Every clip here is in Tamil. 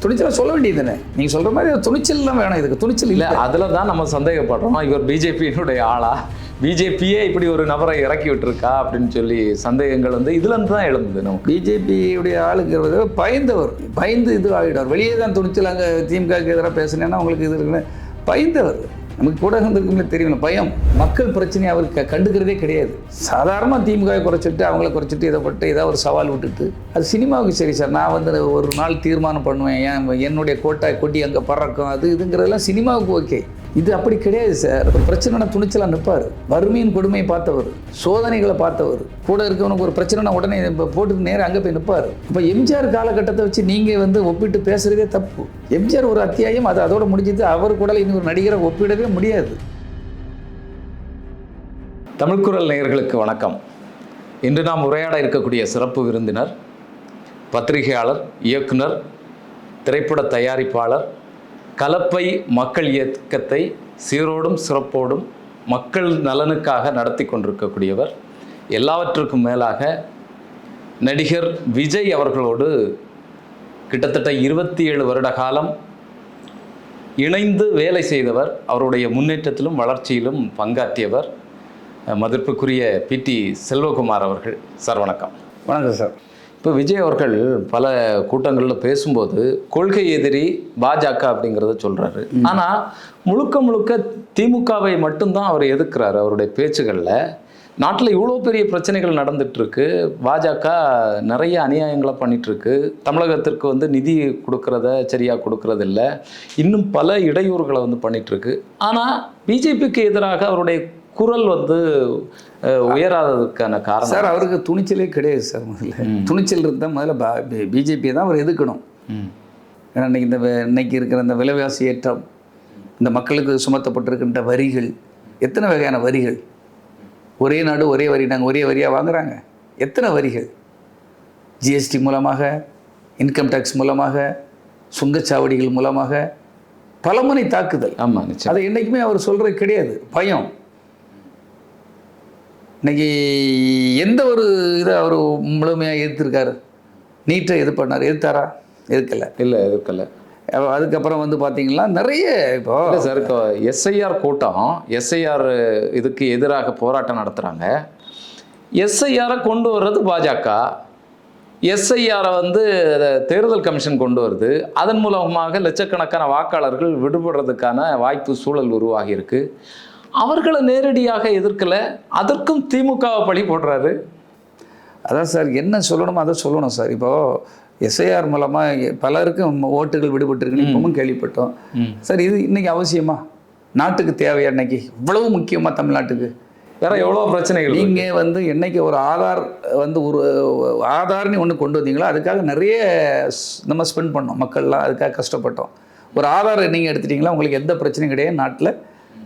துணிச்சலாக சொல்ல வேண்டியது தானே. நீங்கள் சொல்கிற மாதிரி துணிச்சல்லாம் வேணும், இதுக்கு துணிச்சல் இல்லை. அதில் தான் நம்ம சந்தேகப்படுறோம், இவர் பிஜேபியினுடைய ஆளா, பிஜேபியே இப்படி ஒரு நபரை இறக்கி விட்டுருக்கா அப்படின்னு சொல்லி சந்தேகங்கள் வந்து இதுலேருந்து தான் எழுந்தது. நமக்கு பிஜேபியுடைய ஆளுங்கிறது பயந்தவர், பயந்து இது ஆகிடுவார். வெளியே தான் துணிச்சல். அங்கே திமுகவுக்கு எதிராக பேசுனேன்னா உங்களுக்கு இது இருக்குன்னு பயந்தவர். நமக்கு கூட இருந்திருக்குமே தெரியல. பயம், மக்கள் பிரச்சனையை அவர் கண்டுக்கிறதே கிடையாது. சாதாரணமாக திமுகவை குறைச்சிட்டு அவங்கள குறைச்சிட்டு இதை பட்டு ஏதாவது ஒரு சவால் விட்டுட்டு அது சினிமாவுக்கு சரி சார். நான் வந்து ஒரு நாள் தீர்மானம் பண்ணுவேன், என்னுடைய கொட்டி அங்கே பறக்கும் அது இதுங்கிறதெல்லாம் சினிமாவுக்கு ஓகே. இது அப்படி கிடையாது சார். ஒரு பிரச்சனைனா துணிச்சலாக நிற்பார். வறுமையின் கொடுமையை பார்த்தவர், சோதனைகளை பார்த்தவர். கூட இருக்கவனுக்கு ஒரு பிரச்சனைனா உடனே போட்டு நேரம் அங்கே போய் நிற்பார். இப்போ எம்ஜிஆர் காலகட்டத்தை வச்சு நீங்கள் வந்து ஒப்பிட்டு பேசுகிறதே தப்பு. எம்ஜிஆர் ஒரு அத்தியாயம், அது அதோட முடிஞ்சது. அவர் கூட இன்னொரு நடிகரை ஒப்பிடவே முடியாது. தமிழ்குரல் நேயர்களுக்கு வணக்கம். இன்று நாம் உரையாட இருக்கக்கூடிய சிறப்பு விருந்தினர் பத்திரிகையாளர், இயக்குனர், திரைப்பட தயாரிப்பாளர், கலப்பை மக்கள் இயக்கத்தை சீரோடும் சிறப்போடும் மக்கள் நலனுக்காக நடத்தி கொண்டிருக்கக்கூடியவர், எல்லாவற்றுக்கும் மேலாக நடிகர் விஜய் அவர்களோடு கிட்டத்தட்ட 27 வருட காலம் இணைந்து வேலை செய்தவர், அவருடைய முன்னேற்றத்திலும் வளர்ச்சியிலும் பங்காற்றியவர், மதிப்புக்குரிய பிடி செல்வகுமார் அவர்கள். சார் வணக்கம். வணக்கம் சார். இப்போ விஜய் அவர்கள் பல கூட்டங்களில் பேசும்போது கொள்கை எதிரி பாஜக அப்படிங்கிறத சொல்கிறாரு. ஆனால் முழுக்க திமுகவை மட்டும்தான் அவர் எதிர்க்கிறாரு. அவருடைய பேச்சுகளில் நாட்டில் இவ்வளோ பெரிய பிரச்சனைகள் நடந்துகிட்ருக்கு, பாஜக நிறைய அநியாயங்களை பண்ணிகிட்ருக்கு, தமிழகத்திற்கு வந்து நிதி கொடுக்கறத சரியாக கொடுக்கறதில்ல, இன்னும் பல இடையூறுகளை வந்து பண்ணிகிட்ருக்கு. ஆனால் பிஜேபிக்கு எதிராக அவருடைய குரல் வந்து உயராததுக்கான காரணம் சார், அவருக்கு துணிச்சலே கிடையாது சார். முதல்ல துணிச்சல் இருந்தால் முதல்ல பிஜேபியை தான் அவர் எதிர்க்கணும். ஏன்னா இன்னைக்கு இருக்கிற இந்த விலைவாசி ஏற்றம், இந்த மக்களுக்கு சுமத்தப்பட்டிருக்கின்ற வரிகள், எத்தனை வகையான வரிகள், ஒரே நாடு ஒரே வரி, நாங்கள் ஒரே வரியாக வாங்குறாங்க. எத்தனை வரிகள், ஜிஎஸ்டி மூலமாக, இன்கம் டேக்ஸ் மூலமாக, சுங்கச்சாவடிகள் மூலமாக பலமுனை தாக்குதல். ஆமாம், அதை என்றைக்குமே அவர் சொல்கிறது கிடையாது. பயம். இன்னைக்கு எந்த ஒரு இதை அவர் முழுமையாக எதிர்த்திருக்காரு? நீட்டை இது பண்ணார், எதிர்த்தாரா? எதிர்க்கலை. அதுக்கப்புறம் வந்து பார்த்தீங்கன்னா நிறைய இப்போ சார், இப்போ எஸ்ஐஆர் கூட்டம், எஸ்ஐஆர் இதுக்கு எதிராக போராட்டம் நடத்துகிறாங்க. எஸ்ஐஆரை கொண்டு வர்றது பாஜக, எஸ்ஐஆரை வந்து தேர்தல் கமிஷன் கொண்டு வருது. அதன் மூலமாக லட்சக்கணக்கான வாக்காளர்கள் விடுபடுறதுக்கான வாய்ப்பு சூழல் உருவாகி இருக்கு. அவர்களை நேரடியாக எதிர்க்கலை, அதற்கும் திமுகவை பழி போடுறாரு. அதான் சார், என்ன சொல்லணுமோ அதை சொல்லணும் சார். இப்போது எஸ்ஐஆர் மூலமாக பலருக்கும் ஓட்டுகள் விடுபட்டுருக்குன்னு இப்பவும் கேள்விப்பட்டோம் சார். இது இன்னைக்கு அவசியமா? நாட்டுக்கு தேவையா? இன்னைக்கு இவ்வளவு முக்கியமாக தமிழ்நாட்டுக்கு? வேற எவ்வளோ பிரச்சனைகள். நீங்கள் வந்து என்னைக்கு ஒரு ஆதார் வந்து ஒரு ஆதார்னு ஒன்று கொண்டு வந்தீங்களோ அதுக்காக நிறைய நம்ம ஸ்பெண்ட் பண்ணோம், மக்கள்லாம் அதுக்காக கஷ்டப்பட்டோம். ஒரு ஆதார் நீங்கள் எடுத்துட்டிங்களா உங்களுக்கு எந்த பிரச்சனையும் கிடையாது நாட்டில்.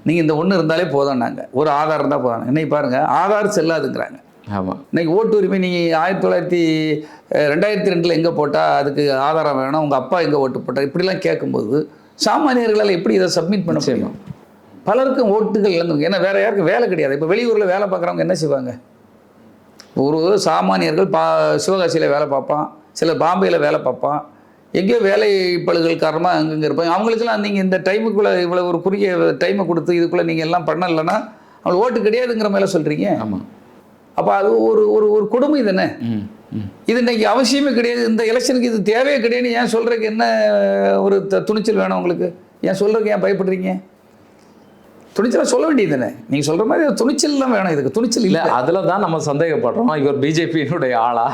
நீங்கள் இந்த ஒன்று இருந்தாலே போதும், நாங்கள் ஒரு ஆதார் இருந்தால் போதும். இன்னைக்கு பாருங்கள், ஆதார் செல்லாதுங்கிறாங்க. ஆமாம். இன்னைக்கு ஓட்டு உரிமை நீங்கள் 2002 எங்கே போட்டால் அதுக்கு ஆதாரம் வேணும், உங்கள் அப்பா எங்கே ஓட்டு போட்டால், இப்படிலாம் கேட்கும்போது சாமானியர்களால் எப்படி இதை சப்மிட் பண்ண முடியும்? பலருக்கும் ஓட்டுகள் இழந்து, ஏன்னா வேறு யாருக்கும் வேலை கிடையாது. இப்போ வெளியூரில் வேலை பார்க்குறவங்க என்ன செய்வாங்க? ஒரு சாமானியர்கள் சிவகாசியில் வேலை பார்ப்பான், சிலர் பாம்பேயில் வேலை பார்ப்பான், எங்கேயோ வேலை பழுகள் காரணமாக அங்கங்கே இருப்பாங்க. அவங்களுக்கெல்லாம் நீங்கள் இந்த டைமுக்குள்ளே இவ்வளோ ஒரு குறுகிய டைமை கொடுத்து இதுக்குள்ளே நீங்கள் எல்லாம் பண்ணலைன்னா அவங்களுக்கு ஓட்டு கிடையாதுங்கிற மேலே சொல்கிறீங்க. ஆமாம். அப்போ அது ஒரு ஒரு ஒரு கொடுமை தானே. இது இன்னைக்கு அவசியமே கிடையாது, இந்த எலெக்ஷனுக்கு இது தேவையே கிடையாதுன்னு ஏன் சொல்கிறதுக்கு என்ன ஒரு துணிச்சல் வேணும் உங்களுக்கு? ஏன் சொல்கிறதுக்கு ஏன் பயப்படுறீங்க? துணிச்சலாக சொல்ல வேண்டியது தானே. நீங்கள் சொல்கிற மாதிரி துணிச்சல்லாம் வேணும், இதுக்கு துணிச்சல் இல்லை. அதில் தான் நம்ம சந்தேகப்படுறோம், இவர் பிஜேபியினுடைய ஆளா,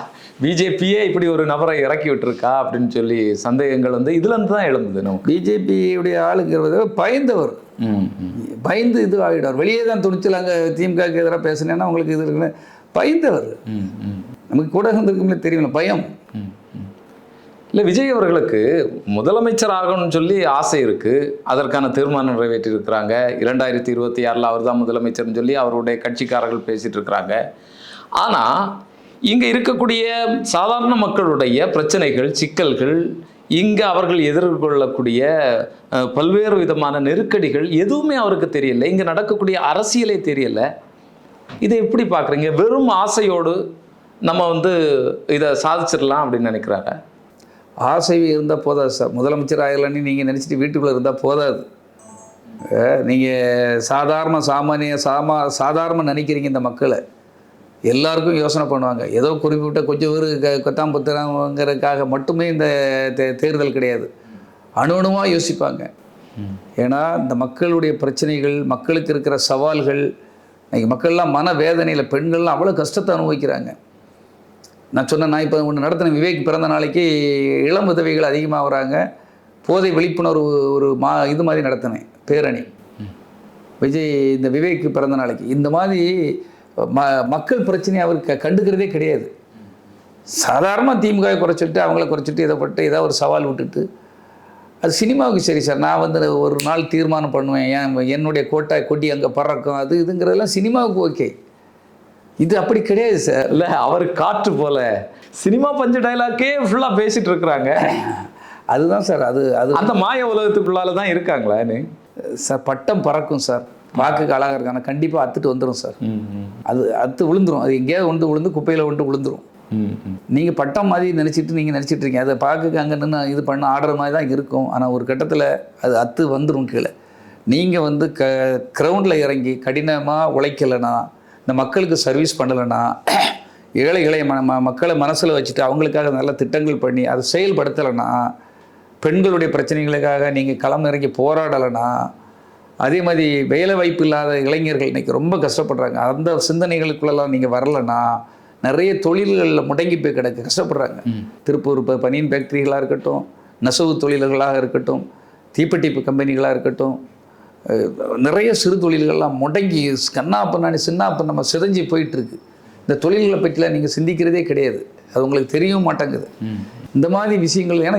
பிஜேபியே இப்படி ஒரு நபரை இறக்கி விட்டுருக்கா அப்படின்னு சொல்லி சந்தேகங்கள் வந்து இதுலேருந்து தான் எழுந்தது. நமக்கு பிஜேபியுடைய ஆளுங்கிறது பயந்தவர், பயந்து இது ஆகிடுவார். வெளியே தான் துணிச்சல். அங்கே திமுகவுக்கு எதிராக பேசுனேன்னா உங்களுக்கு இது இருக்குன்னு பயந்தவர். நமக்கு கூட இருந்திருக்குமே தெரியல. பயம். இல்லை, விஜய் அவர்களுக்கு முதலமைச்சர் ஆகணும்னு சொல்லி ஆசை இருக்குது, அதற்கான தீர்மானம் நிறைவேற்றியிருக்கிறாங்க. 2026 அவர் தான் முதலமைச்சர்னு சொல்லி அவருடைய கட்சிக்காரர்கள் பேசிகிட்டு இருக்கிறாங்க. ஆனால் இங்கே இருக்கக்கூடிய சாதாரண மக்களுடைய பிரச்சனைகள், சிக்கல்கள், இங்கே அவர்கள் எதிர்கொள்ளக்கூடிய பல்வேறு விதமான நெருக்கடிகள் எதுவுமே அவருக்கு தெரியல. இங்கே நடக்கக்கூடிய அரசியலே தெரியல. இதை எப்படி பார்க்குறீங்க? வெறும் ஆசையோடு நம்ம வந்து இதை சாதிச்சிடலாம் அப்படின்னு நினைக்கிறாங்க. ஆசை இருந்தால் போதாது சார். முதலமைச்சர் ஆகலன்னு நீங்கள் நினச்சிட்டு வீட்டுக்குள்ளே இருந்தால் போதாது. நீங்கள் சாதாரண நினைக்கிறீங்க இந்த மக்களை. எல்லாருக்கும் யோசனை பண்ணுவாங்க. ஏதோ குறிப்பிட்ட கொஞ்சம் பேர் கொத்தாம் புத்தகங்கிறதுக்காக மட்டுமே இந்த தேர்தல் கிடையாது. அணுவணுமாக யோசிப்பாங்க. ஏன்னா இந்த மக்களுடைய பிரச்சனைகள், மக்களுக்கு இருக்கிற சவால்கள், இன்றைக்கி மக்கள்லாம் மன வேதனையில், பெண்கள்லாம் அவ்வளோ கஷ்டத்தை அனுபவிக்கிறாங்க. நான் இப்போ ஒன்று நடத்தின விவேக் பிறந்த நாளைக்கு இளம் உதவிகள் அதிகமாக வராங்க. போதை விழிப்புணர்வு ஒரு இது மாதிரி நடத்தினேன், பேரணி. விஜய் இந்த விவேக் பிறந்த நாளைக்கு இந்த மாதிரி மக்கள் பிரச்சனையை அவர் கண்டுக்கிறதே கிடையாது. சாதாரணமாக திமுக குறைச்சிட்டு, அவங்கள குறைச்சிட்டு, இதை பட்டு ஏதாவது ஒரு சவால் விட்டுட்டு, அது சினிமாவுக்கு சரி சார். நான் வந்து ஒரு நாள் தீர்மானம் பண்ணுவேன், என்னுடைய கொட்டி அங்கே பறக்கும், அது இதுங்கிறதெல்லாம் சினிமாவுக்கு ஓகே. இது அப்படி கிடையாது சார். இல்லை, அவர் காற்று போல சினிமா பஞ்சு டைலாக்கே ஃபுல்லாக பேசிகிட்டு இருக்கிறாங்க. அதுதான் சார். அது அந்த மாய உலகத்துக்குள்ளால தான் இருக்காங்களா சார்? பட்டம் பறக்கும் சார், வாக்குக்கு அழகாக இருக்காங்க, கண்டிப்பாக அத்துட்டு வந்துடும் சார். அது அத்து விழுந்துடும். அது எங்கேயாவது விழுந்து குப்பையில் விழுந்துடும். நீங்கள் பட்டம் மாதிரி நினச்சிட்டு இருக்கீங்க. அதை பார்க்க அங்கே நின்று இது பண்ண ஆடுற மாதிரி தான் இருக்கும். ஆனால் ஒரு கட்டத்தில் அது அத்து வந்துடும் கீழே. நீங்கள் வந்து கிரவுண்டில் இறங்கி கடினமாக உழைக்கலைன்னா, இந்த மக்களுக்கு சர்வீஸ் பண்ணலைன்னா, ஏழை மக்களை மனசில் வச்சுட்டு அவங்களுக்காக நல்ல திட்டங்கள் பண்ணி அதை செயல்படுத்தலைன்னா, பெண்களுடைய பிரச்சனைகளுக்காக நீங்கள் களம் இறங்கி போராடலைன்னா, அதே மாதிரி வேலை வாய்ப்பு இல்லாத இளைஞர்கள் இன்றைக்கி ரொம்ப கஷ்டப்படுறாங்க. அந்த சிந்தனைகளுக்குள்ளெல்லாம் நீங்கள் வரலைன்னா, நிறைய தொழில்களில் முடங்கி போய் கிடக்கு, கஷ்டப்படுறாங்க. திருப்பூர் இப்போ பனியன் ஃபேக்ட்ரிகளாக இருக்கட்டும், நெசவு தொழில்களாக இருக்கட்டும், தீப்பெட்டி கம்பெனிகளாக இருக்கட்டும், நிறைய சிறு தொழில்கள்லாம் முடங்கி நம்ம சிதைஞ்சி போயிட்டுருக்கு. இந்த தொழில்களை பற்றிலாம் நீங்கள் சிந்திக்கிறதே கிடையாது. அது உங்களுக்கு தெரியவும் மாட்டேங்குது. இந்த மாதிரி விஷயங்கள், ஏன்னா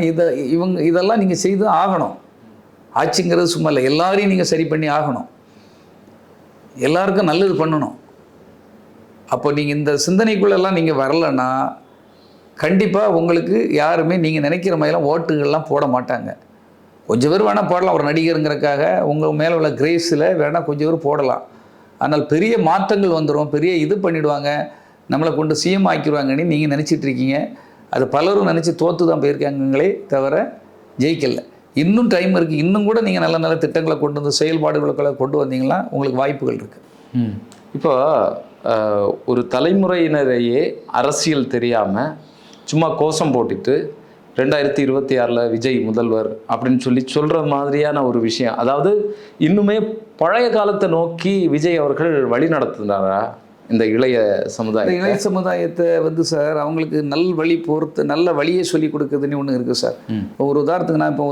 இதெல்லாம் நீங்கள் செய்து ஆகணும். ஆட்சிங்கிறது சும்மா இல்லை, எல்லாரையும் நீங்கள் சரி பண்ணி ஆகணும், எல்லாருக்கும் நல்லது பண்ணணும். அப்போ நீங்கள் இந்த சிந்தனைக்குள்ளெல்லாம் நீங்கள் வரலைன்னா, கண்டிப்பாக உங்களுக்கு யாருமே நீங்கள் நினைக்கிற மாதிரிலாம் ஓட்டுகள்லாம் போட மாட்டாங்க. கொஞ்சம் பேர் வேணால் போடலாம், ஒரு நடிகருங்கிறக்காக உங்கள் மேலே உள்ள கிரேஸில் வேணால் கொஞ்சம் பேர் போடலாம். ஆனால் பெரிய மாற்றங்கள் வந்துடும், பெரிய இது பண்ணிவிடுவாங்க, நம்மளை கொண்டு சிஎம் ஆக்கிடுவாங்கன்னு நீங்கள் நினச்சிட்ருக்கீங்க. அது பலரும் நினச்சி தோற்று தான் போயிருக்காங்களே தவிர ஜெயிக்கலை. இன்னும் டைம் இருக்குது. இன்னும் கூட நீங்கள் நல்ல நல்ல திட்டங்களை கொண்டு வந்து செயல்பாடுகளை கொண்டு வந்தீங்கன்னா உங்களுக்கு வாய்ப்புகள் இருக்குது. இப்போ ஒரு தலைமுறையினரையே அரசியல் தெரியாமல் சும்மா கோஷம் போட்டுட்டு 2026 விஜய் முதல்வர் அப்படின்னு சொல்கிற மாதிரியான ஒரு விஷயம், அதாவது இன்னுமே பழைய காலத்தை நோக்கி விஜய் அவர்கள் வழி நடத்துனாரா இந்த இளைய சமுதாயத்தை வந்து சார்? அவங்களுக்கு நல்ல வழியை சொல்லி கொடுக்குதுன்னு ஒன்று இருக்குது சார். இப்போ ஒரு உதாரணத்துக்கு, நான் இப்போ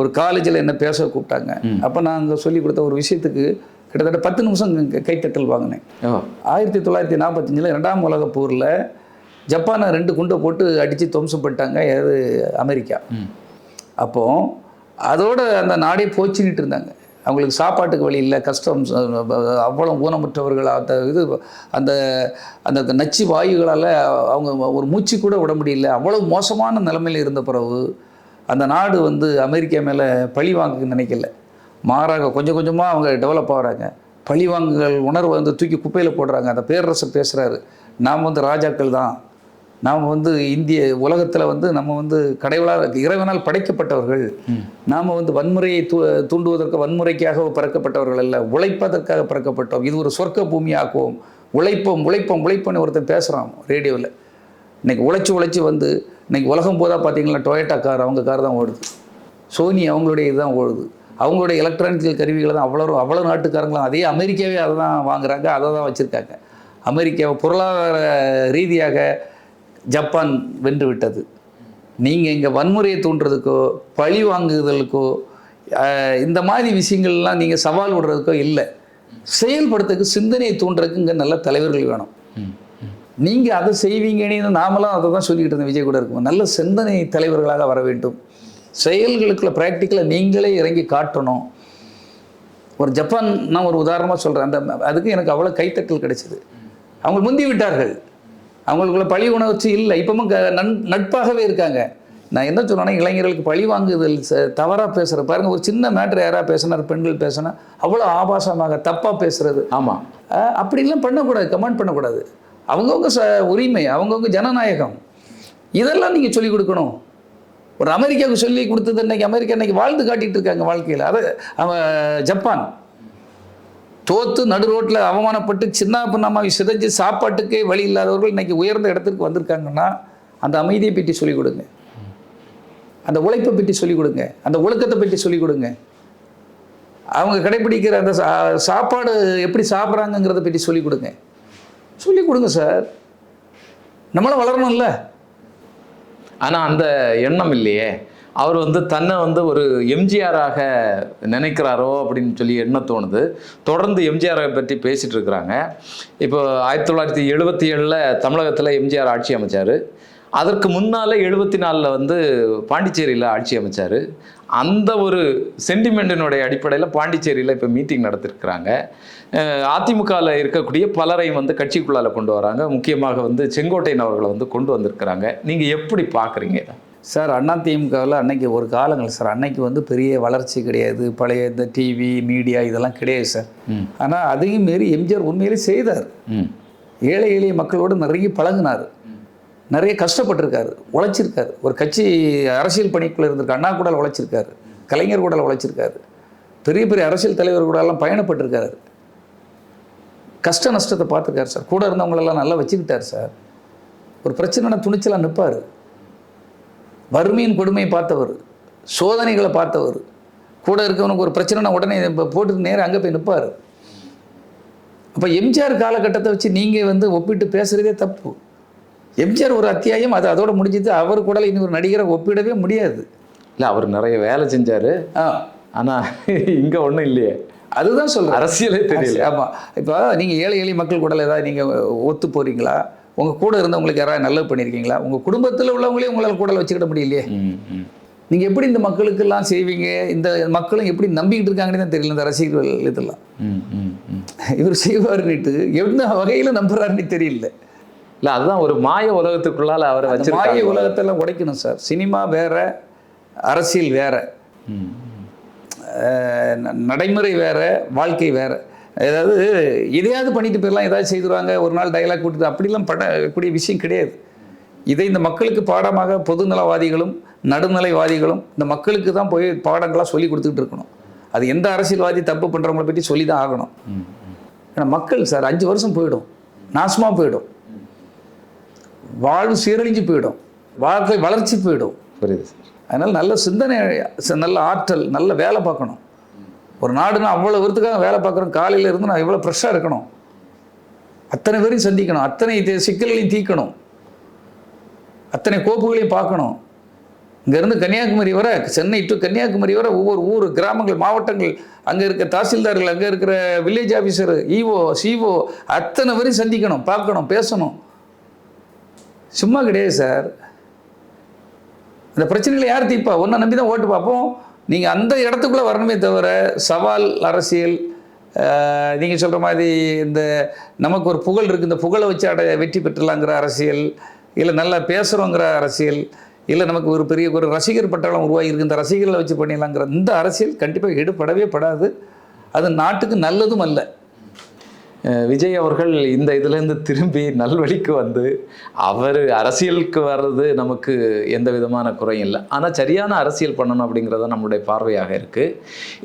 ஒரு காலேஜில் என்ன பேச கூப்பிட்டாங்க. அப்போ நான் அங்கே சொல்லி கொடுத்த ஒரு விஷயத்துக்கு கிட்டத்தட்ட 10 நிமிஷம் கைத்தட்டல் வாங்கினேன். 1945 2ஆம் உலக போரில் ஜப்பானை 2 குண்டை போட்டு அடித்து துவம்சப்பட்டாங்க, அது அமெரிக்கா. அப்போது அதோட அந்த நாடே போச்சுன்னுட்டு இருந்தாங்க. அவங்களுக்கு சாப்பாட்டுக்கு வழி இல்லை, கஷ்டம், அவ்வளோ ஊனமுற்றவர்கள். அந்த நச்சு வாயுகளால் அவங்க ஒரு மூச்சு கூட விட முடியல. அவ்வளோ மோசமான நிலைமையில் இருந்த பிறகு அந்த நாடு வந்து அமெரிக்கா மேலே பழி வாங்க நினைக்கல. மாறாக கொஞ்சம் கொஞ்சமாக அவங்க டெவலப் ஆகிறாங்க. பழிவாங்குகள் உணர்வை வந்து தூக்கி குப்பையில் போடுறாங்க. அந்த பேரரசு பேசுகிறாரு, நாம் வந்து ராஜாக்கள் தான், நாம் வந்து இந்திய உலகத்தில் வந்து நம்ம வந்து இறைவனால் படைக்கப்பட்டவர்கள், நாம் வந்து வன்முறையை தூண்டுவதற்கு வன்முறைக்காக பிறக்கப்பட்டவர்கள் அல்ல, உழைப்பதற்காக பிறக்கப்பட்டோம், இது ஒரு சொர்க்க பூமியாக்குவோம், உழைப்போம்னு ஒருத்தன் பேசுகிறான் ரேடியோவில். இன்றைக்கி உழைச்சி வந்து இன்றைக்கி உலகம் போதா பார்த்தீங்கன்னா டொயோட்டா கார், அவங்க கார் தான் ஓடுது, சோனி அவங்களுடைய இதுதான் ஓடுது, அவங்களுடைய எலக்ட்ரானிக்கல் கருவிகளை தான் அவ்வளோ நாட்டுக்காரங்களும் அதே அமெரிக்காவே அதை தான் வாங்குறாங்க, அதை தான் வச்சுருக்காங்க. அமெரிக்காவை பொருளாதார ரீதியாக ஜப்பான் வென்று விட்டது. நீங்கள் இங்கே வன்முறையை தூண்டுறதுக்கோ பழி வாங்குதலுக்கோ இந்த மாதிரி விஷயங்கள்லாம் நீங்கள் சவால் விடுறதுக்கோ இல்லை, செயல்படுறதுக்கு சிந்தனையை தூண்டுறதுக்கு இங்கே நல்ல தலைவர்கள் வேணும். நீங்கள் அதை செய்வீங்கன்னு நாமளாம் அதை தான் சொல்லிக்கிட்டு இருந்தேன். விஜய் கூட இருக்கும், நல்ல சிந்தனை தலைவர்களாக வர வேண்டும். செயல்களுக்குள்ள ப்ராக்டிக்கலாக நீங்களே இறங்கி காட்டணும். ஒரு ஜப்பான் நான் ஒரு உதாரணமாக சொல்கிறேன், அதுக்கு எனக்கு அவ்வளோ கைத்தட்டல் கிடைச்சிது. அவங்க முந்தி விட்டார்கள், அவங்களுக்குள்ள பழி உணர்ச்சி இல்லை, இப்பவும் நட்பாகவே இருக்காங்க. நான் என்ன சொன்னேன்னா, இளைஞர்களுக்கு பழி வாங்குதல் தவறாக பேசுகிற பாருங்கள், ஒரு சின்ன மேட்ரு யாராக பேசினார், பெண்கள் பேசினா அவ்வளோ ஆபாசமாக தப்பாக பேசுகிறது. ஆமாம், அப்படிலாம் பண்ணக்கூடாது, கமெண்ட் பண்ணக்கூடாது. அவங்கவுங்க உரிமை, அவங்கவுங்க ஜனநாயகம். இதெல்லாம் நீங்கள் சொல்லிக் கொடுக்கணும். ஒரு அமெரிக்காவுக்கு சொல்லி கொடுத்தது அமெரிக்கா இன்னைக்கு வாழ்ந்து காட்டிகிட்டு இருக்காங்க வாழ்க்கையில். அது அவன் ஜப்பான் தோத்து நடு ரோட்டில் அவமானப்பட்டு சின்ன பின்னமாவி சிதைஞ்சு சாப்பாட்டுக்கே வழி இல்லாதவர்கள் இன்னைக்கு உயர்ந்த இடத்துக்கு வந்திருக்காங்கன்னா அந்த அமைதியை பற்றி சொல்லிக் கொடுங்க, அந்த உழைப்பை பற்றி சொல்லிக் கொடுங்க, அந்த ஒழுக்கத்தை பற்றி சொல்லிக் கொடுங்க. அவங்க கடைபிடிக்கிற அந்த சாப்பாடு எப்படி சாப்பிட்றாங்கங்கிறத பற்றி சொல்லிக் கொடுங்க சார். நம்மளும் வளரணும்ல. ஆனால் அந்த எண்ணம் இல்லையே. அவர் தன்னை ஒரு எம்ஜிஆராக நினைக்கிறாரோ அப்படின்னு சொல்லி எண்ண தோணுது. தொடர்ந்து எம்ஜிஆரை பற்றி பேசிகிட்டு இருக்கிறாங்க. இப்போ 1977 தமிழகத்தில் எம்ஜிஆர் ஆட்சி அமைச்சார். அதற்கு முன்னால் 74 பாண்டிச்சேரியில் ஆட்சி அமைச்சார். அந்த ஒரு சென்டிமெண்ட்டினுடைய அடிப்படையில் பாண்டிச்சேரியில் இப்போ மீட்டிங் நடத்திருக்கிறாங்க. அதிமுகவில் இருக்கக்கூடிய பலரையும் கட்சிக்குள்ளால் கொண்டு வராங்க. முக்கியமாக செங்கோட்டையன் அவர்களை கொண்டு வந்திருக்கிறாங்க. நீங்கள் எப்படி பார்க்குறீங்க இதை? சார், அதிமுகவில் அன்னைக்கு ஒரு காலங்கள் சார், அன்னைக்கு பெரிய வளர்ச்சி கிடையாது. பழைய இந்த டிவி மீடியா இதெல்லாம் கிடையாது சார். ஆனால் அதையும் மீறி எம்ஜிஆர் உண்மையிலே செய்தார். ஏழை எளிய மக்களோடு நிறைய பழகினார், நிறைய கஷ்டப்பட்டிருக்காரு, உழைச்சிருக்காரு. ஒரு கட்சி அரசியல் பணிக்குள்ளே இருந்திருக்கு. அண்ணா கூட உழைச்சிருக்காரு, கலைஞர் கூட உழைச்சிருக்காரு, பெரிய பெரிய அரசியல் தலைவர் கூட எல்லாம் பயணப்பட்டிருக்காரு. கஷ்ட நஷ்டத்தை பார்த்துருக்காரு சார். கூட இருந்தவங்களெல்லாம் நல்லா வச்சுக்கிட்டார் சார். ஒரு பிரச்சனைனா துணிச்சலாக நிற்பார். வறுமையின் கொடுமையை பார்த்தவர், சோதனைகளை பார்த்தவர். கூட இருக்கவனுக்கு ஒரு பிரச்சனைனா உடனே போட்டு நேரம் அங்கே போய் நிற்பார். அப்போ எம்ஜிஆர் காலகட்டத்தை வச்சு நீங்கள் ஒப்பிட்டு பேசுகிறதே தப்பு. எம்ஜிஆர் ஒரு அத்தியாயம், அது அதோட முடிஞ்சது. அவர் கூட இனி ஒரு நடிகரை ஒப்பிடவே முடியாது. இல்லை, அவர் நிறைய வேலை செஞ்சார். ஆனால் இங்கே ஒன்றும் இல்லையே. அதுதான் சொல்கிறேன், அரசியலே தெரியல. ஆமாம். இப்போ நீங்கள் ஏழை எளிய மக்கள் கூட ஏதாவது நீங்கள் ஒத்து போகிறீங்களா? உங்கள் கூட இருந்தவங்களுக்கு யாராவது நல்லது பண்ணியிருக்கீங்களா? உங்கள் குடும்பத்தில் உள்ளவங்களே உங்களால் கூட வச்சுக்கிட முடியலையே. நீங்கள் எப்படி இந்த மக்களுக்கெல்லாம் செய்வீங்க? இந்த மக்களும் எப்படி நம்பிக்கிட்டு இருக்காங்கன்னு தான் தெரியல. இந்த ரசிகர்கள் இதெல்லாம் இவர் செய்வாருன்னுட்டு எந்த வகையில் நம்புறாருன்னு தெரியல. இல்லை, அதுதான் ஒரு மாய உலகத்துக்குள்ளால் அவரை வச்சு மாய உலகத்தெல்லாம் உடைக்கணும் சார். சினிமா வேற, அரசியல் வேற, நடைமுறை வேற, வாழ்க்கை வேற. ஏதாவது இதையாவது பண்ணிட்டு போயிடலாம், ஏதாவது செய்துருவாங்க, ஒரு நாள் டைலாக் கொடுத்து அப்படிலாம் பண்ணக்கூடிய விஷயம் கிடையாது. இதை இந்த மக்களுக்கு பாடமாக பொதுநலவாதிகளும் நடுநிலைவாதிகளும் இந்த மக்களுக்கு தான் போய் பாடங்களாக சொல்லி கொடுத்துக்கிட்டு இருக்கணும். அது எந்த அரசியல்வாதி தப்பு பண்ணுறவங்கள பற்றி சொல்லி தான் ஆகணும். ஏன்னா மக்கள் சார் 5 வருஷம் போயிடும், நாசமாக போயிடும், வாழ்வு சீரழிஞ்சு போயிடும், வாழ்க்கை வளர்ச்சி போயிடும். புரியுது சார். அதனால் நல்ல சிந்தனை, நல்ல ஆற்றல், நல்ல வேலை பார்க்கணும். ஒரு நாடுனா அவ்வளோ விருத்துக்காக வேலை பார்க்குறோம். காலையில் இருந்து நான் எவ்வளோ ஃப்ரெஷ்ஷாக இருக்கணும், அத்தனை பேரையும் சந்திக்கணும், அத்தனை சிக்கல்களையும் தீர்க்கணும், அத்தனை கோப்புகளையும் பார்க்கணும். இங்கேருந்து கன்னியாகுமரி வர, சென்னை டு கன்னியாகுமரி வர ஒவ்வொரு ஊர், கிராமங்கள், மாவட்டங்கள், அங்கே இருக்க தாசில்தார்கள், அங்கே இருக்கிற வில்லேஜ் ஆஃபீஸர், இஓ, சிஓ, அத்தனை பேரையும் சந்திக்கணும், பார்க்கணும், பேசணும். சும்மா கிடையாது சார். அந்த பிரச்சனைகளை யார் தீர்ப்பா? ஒன்றை நம்பி தான் ஓட்டு பார்ப்போம். நீங்கள் அந்த இடத்துக்குள்ளே வரணுமே தவிர சவால் அரசியல், நீங்கள் சொல்கிற மாதிரி இந்த நமக்கு ஒரு புகழ் இருக்குது, இந்த புகழை வச்சு வெற்றி பெற்றலாங்கிற அரசியல், இல்லை நல்லா பேசுகிறோங்கிற அரசியல், இல்லை நமக்கு ஒரு பெரிய ஒரு ரசிகர் பட்டாளம் உருவாகிருக்கு, இந்த ரசிகர்களை வச்சு பண்ணிடலாங்கிற இந்த அரசியல் கண்டிப்பாக ஈடுபடவே படாது. அது நாட்டுக்கு நல்லதும் அல்ல. விஜய் அவர்கள் இந்த இதுலேருந்து திரும்பி நல்வழிக்கு அவர் அரசியலுக்கு வர்றது நமக்கு எந்த விதமான குறையும் இல்லை. ஆனால் சரியான அரசியல் பண்ணணும் அப்படிங்கிறத நம்மளுடைய பார்வையாக இருக்குது.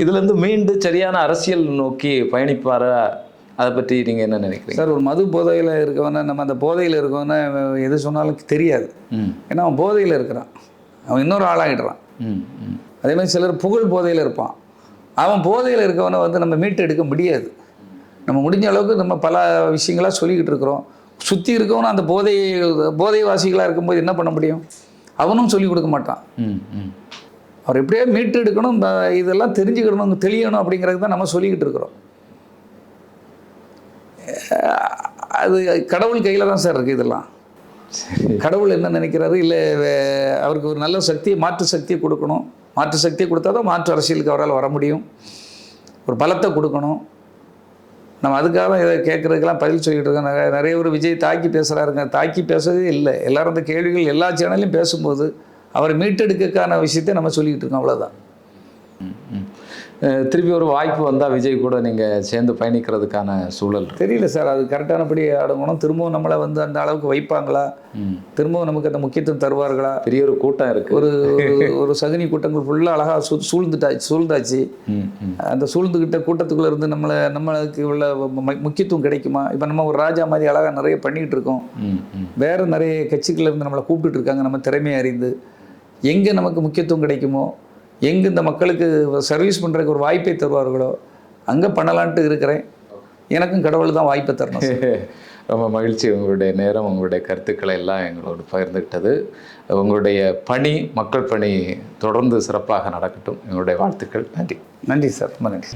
இதுலேருந்து மீண்டும் சரியான அரசியல் நோக்கி பயணிப்பார, அதை பற்றி நீங்கள் என்ன நினைக்கிறீங்க சார்? ஒரு மது போதையில் இருக்கவன, நம்ம அந்த போதையில் இருக்கவன எது சொன்னாலும் தெரியாது. ஏன்னா அவன் போதையில் இருக்கிறான், அவன் இன்னொரு ஆளாகிடுறான். அதே மாதிரி சிலர் புகழ் போதையில் இருப்பான். அவன் போதையில் இருக்கவனை நம்ம மீட்டு எடுக்க முடியாது. நம்ம முடிஞ்ச அளவுக்கு நம்ம பல விஷயங்களாக சொல்லிக்கிட்டு இருக்கிறோம். சுற்றி இருக்கவனும் அந்த போதைவாசிகளாக இருக்கும்போது என்ன பண்ண முடியும்? அவனும் சொல்லிக் கொடுக்க மாட்டான். அவர் எப்படியே மீட்டு எடுக்கணும், இதெல்லாம் தெரிஞ்சுக்கணும், தெளியணும் அப்படிங்கிறது தான் நம்ம சொல்லிக்கிட்டு இருக்கிறோம். அது கடவுள் கையில் தான் சார் இருக்குது இதெல்லாம். கடவுள் என்ன நினைக்கிறாரு? இல்லை அவருக்கு ஒரு நல்ல சக்தியை, மாற்று சக்தியை கொடுக்கணும். மாற்று சக்தியை கொடுத்தா தான் மாற்று அரசியலுக்கு அவரால் வர முடியும். ஒரு பலத்தை கொடுக்கணும். நம்ம அதுக்காக இதை கேட்குறதுக்கெல்லாம் பதில் சொல்லிகிட்டு இருக்கோம். நிறைய ஒரு விஜய் தாக்கி பேசுகிறாருங்க. தாக்கி பேசுறதே இல்லை. எல்லாரும் அந்த கேள்விகள் எல்லா சேனல்லையும் பேசும்போது அவரை மீட்டெடுக்கான விஷயத்தை நம்ம சொல்லிக்கிட்டு இருக்கோம், அவ்வளோதான். திருப்பி ஒரு வாய்ப்பு வந்தால் விஜய் கூட நீங்கள் சேர்ந்து பயணிக்கிறதுக்கான சூழல் இருக்கு. தெரியல சார், அது கரெக்டானபடி ஆடணும். திரும்பவும் நம்மளை வந்து அந்த அளவுக்கு வைப்பாங்களா, திரும்பவும் நமக்கு அந்த முக்கியத்துவம் தருவார்களா? பெரிய ஒரு கூட்டம் இருக்குது. ஒரு சகுனி கூட்டங்கள் ஃபுல்லாக அழகாக சூழ்ந்தாச்சு. அந்த சூழ்ந்துக்கிட்ட கூட்டத்துக்குள்ளே இருந்து நம்மளுக்கு உள்ள முக்கியத்துவம் கிடைக்குமா? இப்போ நம்ம ஒரு ராஜா மாதிரி அழகாக நிறைய பண்ணிக்கிட்டு இருக்கோம். வேறு நிறைய கட்சிகள் இருந்து நம்மளை கூப்பிட்டுட்டு இருக்காங்க. நம்ம திறமையை அறிந்து எங்கே நமக்கு முக்கியத்துவம் கிடைக்குமோ, எங்கே இந்த மக்களுக்கு சர்வீஸ் பண்ணுறதுக்கு ஒரு வாய்ப்பை தருவார்களோ அங்கே பண்ணலான்ட்டு இருக்கிறேன். எனக்கும் கடவுள் தான் வாய்ப்பை தரணும். ரொம்ப மகிழ்ச்சி. உங்களுடைய நேரம், உங்களுடைய கருத்துக்களை எல்லாம் எங்களோடு பகிர்ந்துக்கிட்டது. உங்களுடைய பணி, மக்கள் பணி தொடர்ந்து சிறப்பாக நடக்கட்டும். எங்களுடைய வாழ்த்துக்கள். நன்றி. நன்றி சார், ரொம்ப நன்றி.